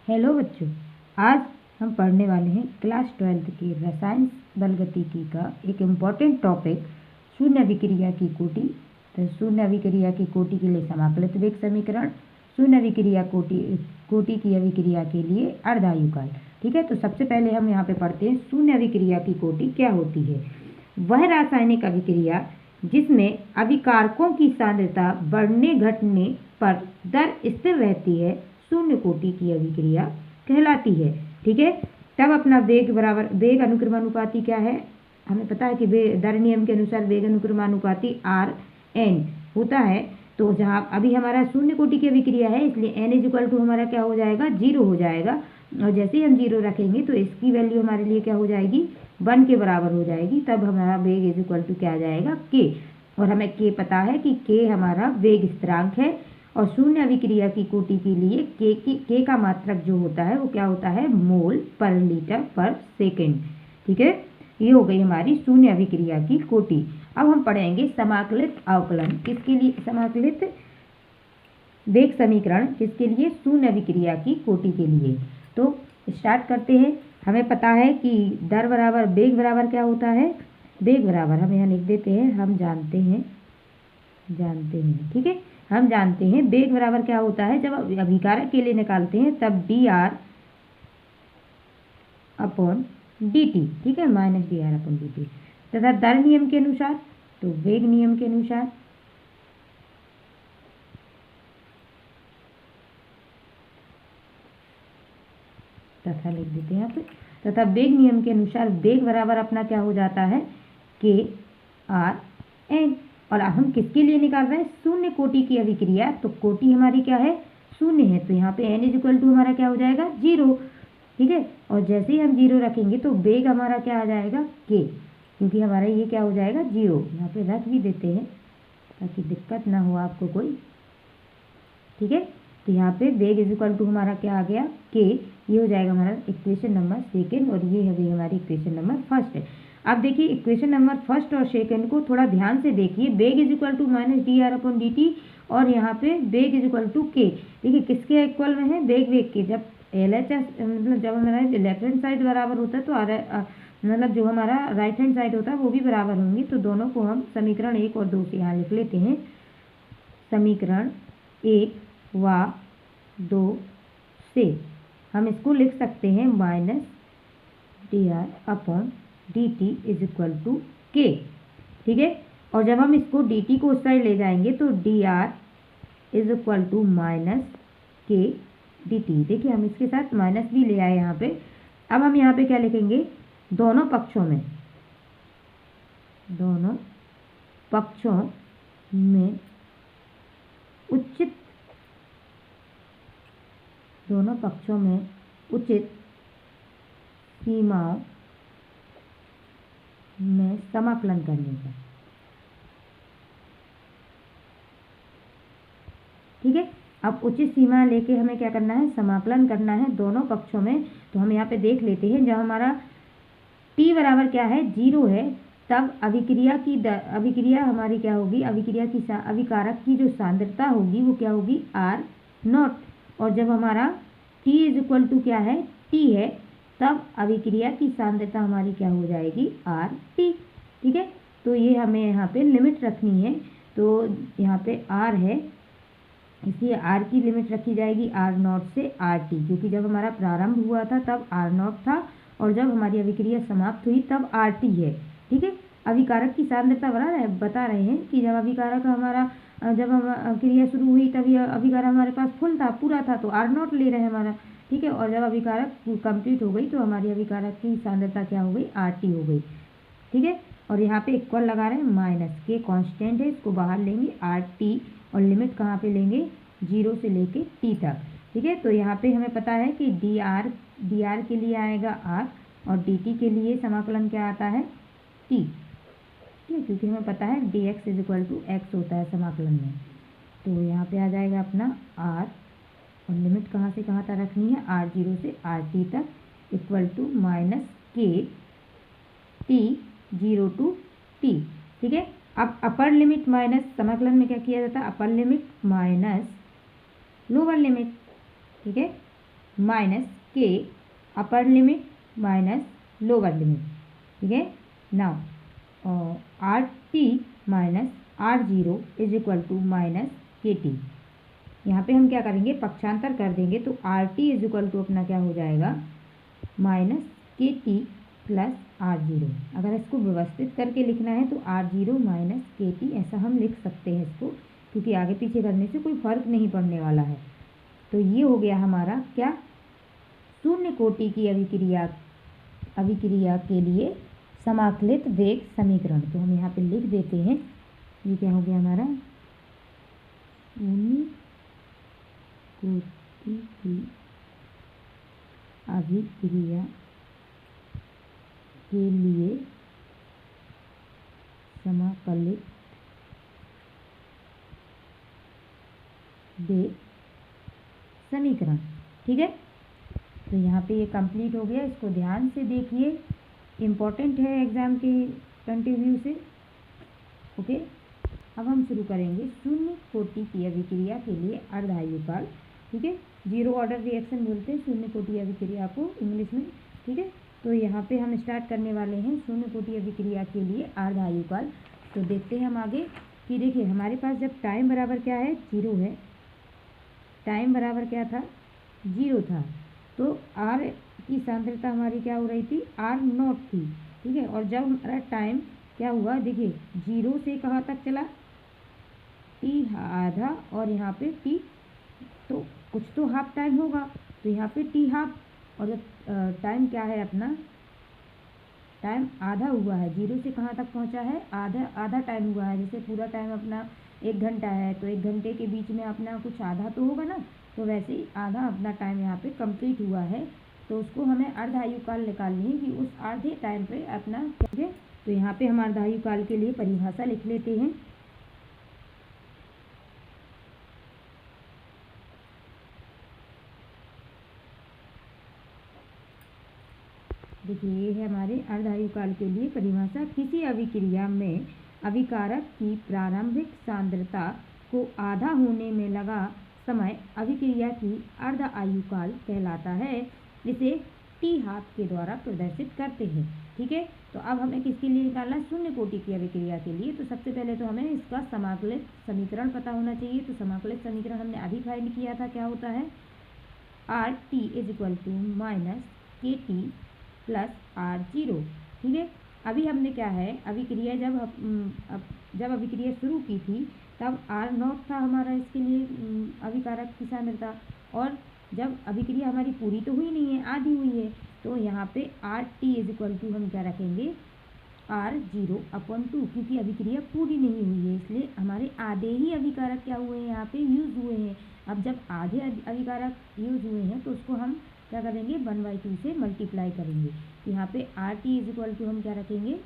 Hello बच्चों, आज हम पढ़ने वाले हैं क्लास 12th की रसायन बलगतिकी का एक इम्पॉर्टेंट टॉपिक शून्य अभिक्रिया की कोटि। तो शून्य अभिक्रिया की कोटि के लिए समाकलित वेग समीकरण, शून्य अभिक्रिया कोटि की अभिक्रिया के लिए अर्धायुकाल। ठीक है, तो सबसे पहले हम यहाँ पे पढ़ते हैं शून्य अभिक्रिया की कोटि क्या होती है। वह रासायनिक अभिक्रिया जिसमें अभिकारकों की सांद्रता बढ़ने घटने पर दर स्थिर रहती है शून्य कोटि की अभिक्रिया कहलाती है। ठीक है, तब अपना वेग बराबर वेग अनुक्रमानुपाती क्या है, हमें पता है कि दर नियम के अनुसार वेग अनुक्रमानुपाती आर एन होता है। तो जहाँ अभी हमारा शून्य कोटि की अभिक्रिया है, इसलिए एन इज इक्वल टू हमारा क्या हो जाएगा, 0 हो जाएगा। और जैसे ही हम 0 रखेंगे तो इसकी वैल्यू हमारे लिए क्या हो जाएगी, 1 के बराबर हो जाएगी। तब हमारा वेग इज इक्वल टू क्या आ जाएगा, के। और हमें के पता है कि के हमारा वेग स्थिरांक है। और शून्य अभिक्रिया की कोटि के लिए के का मात्रक जो होता है वो क्या होता है, मोल पर लीटर पर सेकेंड। ठीक है, ये हो गई हमारी शून्य अभिक्रिया की कोटि। अब हम पढ़ेंगे समाकलित अवकलन, किसके लिए, समाकलित वेग समीकरण किसके लिए, शून्य अभिक्रिया की कोटि के लिए। तो स्टार्ट करते हैं। हमें पता है कि दर बराबर वेग बराबर क्या होता है, वेग बराबर हम यहाँ लिख देते हैं, हम जानते हैं। ठीक है, हम जानते हैं वेग बराबर क्या होता है, जब अभिकारक के लिए निकालते हैं तब D R upon D T. ठीक है, minus D R upon D T. तथा दर नियम के अनुसार, तो वेग नियम के अनुसार तथा लिख देते हैं यहाँ पे, तथा वेग नियम के अनुसार वेग बराबर अपना क्या हो जाता है, के आर एन। और हम किसके लिए निकाल रहे हैं, शून्य कोटि की अभिक्रिया। तो कोटि हमारी क्या है, शून्य है, तो यहाँ पे एन इज इक्वल टू हमारा क्या हो जाएगा, 0। ठीक है, और जैसे ही हम 0 रखेंगे तो वेग हमारा क्या आ जाएगा, के, क्योंकि हमारा ये क्या हो जाएगा, 0। यहाँ पे रख भी देते हैं ताकि दिक्कत ना हो आपको कोई। ठीक है, तो यहाँ पे वेग इज इक्वल टू हमारा क्या आ गया, के। ये हो जाएगा हमारा इक्वेशन नंबर सेकेंड, और ये है हमारी इक्वेशन नंबर फर्स्ट है। अब देखिए इक्वेशन नंबर फर्स्ट और सेकंड को थोड़ा ध्यान से देखिए। वेग is equal to minus D R upon D T, और यहाँ पे वेग इज इक्वल टू के। देखिए किसके इक्वल में है, वेग के। जब एल एच एस मतलब जब हमारा लेफ्ट हैंड साइड बराबर होता है तो मतलब जो हमारा राइट हैंड साइड होता है वो भी बराबर होंगी। तो दोनों को हम समीकरण 1 और 2 से यहाँ लिख लेते हैं। समीकरण 1 व 2 से हम इसको लिख सकते हैं minus D R upon D T is equal to K. ठीक है, और जब हम इसको डी टी को उस साइड ले जाएंगे तो D R is equal to minus K D T. देखिए हम इसके साथ माइनस भी ले आए यहाँ पे। अब हम यहाँ पे क्या लिखेंगे, दोनों पक्षों में उचित सीमाओं में समाकलन करने का। ठीक है, अब उचित सीमा लेके हमें क्या करना है, समाकलन करना है दोनों पक्षों में। तो हम यहाँ पे देख लेते हैं, जब हमारा t बराबर क्या है, 0 है, तब अभिक्रिया हमारी क्या होगी, अभिकारक की जो सांद्रता होगी वो क्या होगी, आर नॉट। और जब हमारा t इज इक्वल टू क्या है, t है, तब अभिक्रिया की सांद्रता हमारी क्या हो जाएगी, आर टी। ठीक है, तो ये हमें यहाँ पे लिमिट रखनी है। तो यहाँ पे आर है, इसलिए आर की लिमिट रखी जाएगी आर नॉट से आर टी, क्योंकि जब हमारा प्रारंभ हुआ था तब आर नॉट था, और जब हमारी अभिक्रिया समाप्त हुई तब आर टी है। ठीक है, अभिकारक की सांद्रता बता रहे हैं कि जब अभिकारक हमारा जब हम क्रिया शुरू हुई तभी अभिकारक हमारे पास फुल था, पूरा था, तो आर नॉट ले रहे हैं हमारा। ठीक है, और जब अभिकारक कंप्लीट हो गई तो हमारी अभिकारक की सांद्रता क्या हो गई, आर टी हो गई। ठीक है, और यहाँ पे इक्वल लगा रहे हैं, माइनस के कांस्टेंट है, इसको बाहर लेंगे आर टी, और लिमिट कहाँ पे लेंगे, 0 से लेके टी तक। ठीक है, तो यहाँ पे हमें पता है कि डी आर के लिए आएगा आर, और डी टी के लिए समाकलन क्या आता है, टी। ठीक है, क्योंकि हमें पता है D X is equal to X होता है समाकलन में। तो यहाँ पे आ जाएगा अपना आर, और लिमिट कहाँ से कहाँ तक रखनी है, आर 0 से आर टी तक, equal to minus K T 0 to T. ठीक है, अब अपर लिमिट माइनस, समाकलन में क्या किया जाता है, upper limit minus lower limit. ठीक है, minus K upper limit minus lower limit, ठीक है। Now R T minus R zero is equal to minus K T. यहाँ पे हम क्या करेंगे, पक्षांतर कर देंगे तो R T is equal to अपना क्या हो जाएगा, minus K T plus R zero. अगर इसको व्यवस्थित करके लिखना है तो are zero minus K T ऐसा हम लिख सकते हैं इसको, क्योंकि आगे पीछे करने से कोई फर्क नहीं पड़ने वाला है। तो ये हो गया हमारा क्या, शून्य कोटि की अभिक्रिया के लिए समाकलित वेग समीकरण। तो हम यहाँ पे लिख देते हैं, ये क्या हो गया हमारा, शून्य कोटि की अभिक्रिया के लिए समाकलित वेग समीकरण, ठीक है। तो यहाँ पे ये कंप्लीट हो गया, इसको ध्यान से देखिए, इम्पोर्टेंट है एग्जाम के पॉइंट ऑफ व्यू से। ओके, अब हम शुरू करेंगे शून्य कोटि की अभिक्रिया के लिए अर्धायुकाल, ठीक है। जीरो ऑर्डर रिएक्शन बोलते हैं शून्य कोटि अभिक्रिया को इंग्लिश में, ठीक है। तो यहाँ पे हम स्टार्ट करने वाले हैं शून्य कोटि अभिक्रिया के लिए अर्धायुकाल। तो देखते हैं हम आगे कि देखिए हमारे पास जब टाइम बराबर क्या है, जीरो है, टाइम बराबर क्या था, जीरो था, तो आर की सांद्रता हमारी क्या हो रही थी, आर नॉट थी, ठीक है। और जब हमारा टाइम क्या हुआ, देखिए जीरो से कहाँ तक चला, टी आधा, और यहाँ पे टी, तो कुछ तो हाफ टाइम होगा, तो यहाँ पे टी हाफ। और जब टाइम क्या है अपना, टाइम आधा हुआ है, जीरो से कहाँ तक पहुँचा है, आधा टाइम हुआ है। जैसे पूरा टाइम अपना 1 घंटा है तो 1 घंटे के बीच में अपना कुछ आधा तो होगा ना, तो वैसे ही आधा अपना टाइम यहाँ पे कंप्लीट हुआ है। तो उसको हमें अर्धायुकाल निकालनी है कि उस आधे टाइम पे अपना क्या है। तो यहाँ पे हम अर्धायुकाल के लिए परिभाषा लिख लेते हैं। देखिए ये है हमारे अर्धायुकाल के लिए परिभाषा, किसी अभिक्रिया में अभिकारक की प्रारंभिक सांद्रता को आधा होने में लगा समय अभिक्रिया की अर्ध आयुकाल कहलाता है। इसे टी हाफ के द्वारा प्रदर्शित करते हैं, ठीक है। तो अब हमें किसके लिए निकालना है, शून्य कोटि की अभिक्रिया के लिए। तो सबसे पहले तो हमें इसका समाकलित समीकरण पता होना चाहिए। तो समाकलित समीकरण हमने अभी फाइंड किया था, क्या होता है, R T is equal to minus K T plus R zero, ठीक है। अभी हमने क्या है, अभिक्रिया जब अभिक्रिया शुरू की थी तब आर नॉट था हमारा इसके लिए अभिकारक की सांद्रता, और जब अभिक्रिया हमारी पूरी तो हुई नहीं है, आधी हुई है, तो यहाँ पे R T is equal to हम क्या रखेंगे, आर जीरो अपॉन टू, क्योंकि अभिक्रिया पूरी नहीं हुई है इसलिए हमारे आधे ही अभिकारक क्या हुए हैं, यहाँ पे यूज हुए हैं। अब जब आधे अभिकारक यूज हुए हैं तो उसको हम क्या करेंगे, 1/2 से मल्टीप्लाई करेंगे। यहाँ पे R T is equal to हम क्या रखेंगे,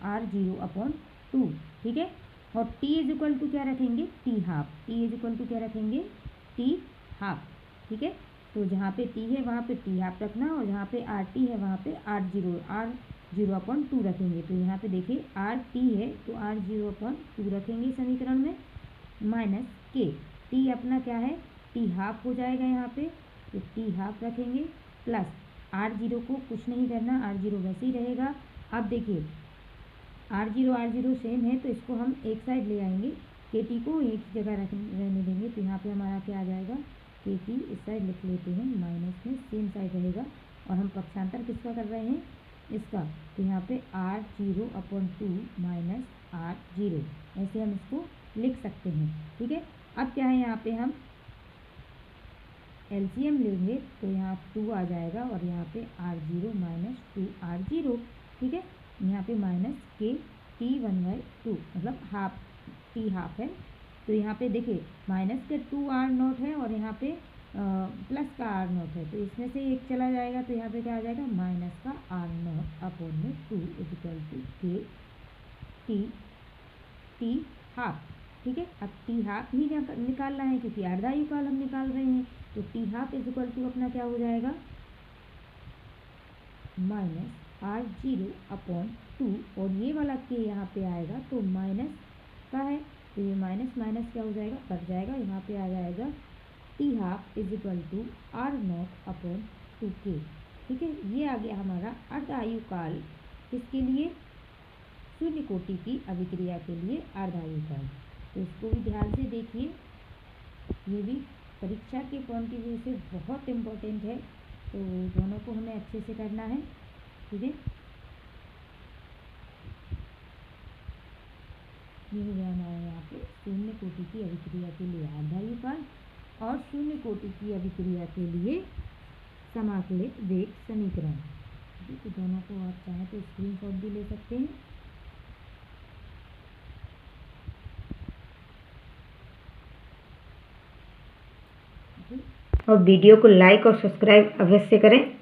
आर जीरो अपॉन टू, ठीक है। और टी इज इक्वल टू क्या रखेंगे, T half, T is equal to क्या रखेंगे, टी हाफ, ठीक है। तो जहाँ पे टी है वहाँ पे टी हाफ रखना, और जहाँ पे आर टी है वहाँ पे आर जीरो अपॉन टू रखेंगे। तो यहाँ पे देखिए आर टी है तो आर जीरो अपॉन टू रखेंगे समीकरण में, माइनस के टी अपना क्या है, टी हाफ हो जाएगा यहाँ पे, तो टी हाफ रखेंगे, प्लस आर जीरो को कुछ नहीं करना, आर जीरो वैसे ही रहेगा। अब देखिए आर जीरो सेम है तो इसको हम एक साइड ले आएंगे, के टी को एक जगह रहने देंगे। तो यहाँ पे हमारा क्या आ जाएगा, के टी इस साइड लिख लेते हैं, माइनस में सेम साइड रहेगा, और हम पक्षांतर किसका कर रहे हैं, इसका। तो यहाँ पे R zero upon two minus R zero, ऐसे हम इसको लिख सकते हैं, ठीक है। अब क्या है, यहाँ पे हम एलसीएम लेंगे तो यहाँ 2 आ जाएगा, और यहाँ पे R zero minus two R zero, ठीक है। यहाँ पे माइनस के टी 1/2 मतलब हाफ, टी हाफ है। तो यहाँ पे देखिए माइनस के 2 आर नॉट है, और यहाँ पे प्लस का आर नॉट है, तो इसमें से एक चला जाएगा, तो यहाँ पे क्या आ जाएगा, माइनस का आर नॉट अपॉन में 2 इक्वल टू के टी हाफ, ठीक है। अब टी हाफ ही निकालना है क्योंकि अर्धायुकाल हम निकाल रहे हैं। तो T half is equal to अपना क्या हो जाएगा, minus R zero upon two, और ये वाला के यहाँ पे आएगा तो माइनस का है, तो ये माइनस माइनस क्या हो जाएगा, कट जाएगा, यहाँ पे आ जाएगा T½ is equal to R0/2K। ठीक है, ये आ गया हमारा अर्ध आयु काल। किसके लिए? शून्य कोटि की अभिक्रिया के लिए अर्ध आयु काल। तो इसको भी ध्यान से देखिए, ये भी परीक्षा के पॉइंट ऑफ व्यू से बहुत इम्पोर्टेंट है, तो दोनों को हमें अच्छे से करना है। ठीक है, ये हो गया हमारा यहाँ पे शून्य कोटि की अभिक्रिया के लिए अर्ध आयु काल और शून्य कोटि की अभिक्रिया के लिए समाकलित वेग समीकरण। तो दोनों को आप चाहें तो स्क्रीनशॉट भी ले सकते हैं। और वीडियो को लाइक और सब्सक्राइब अवश्य करें।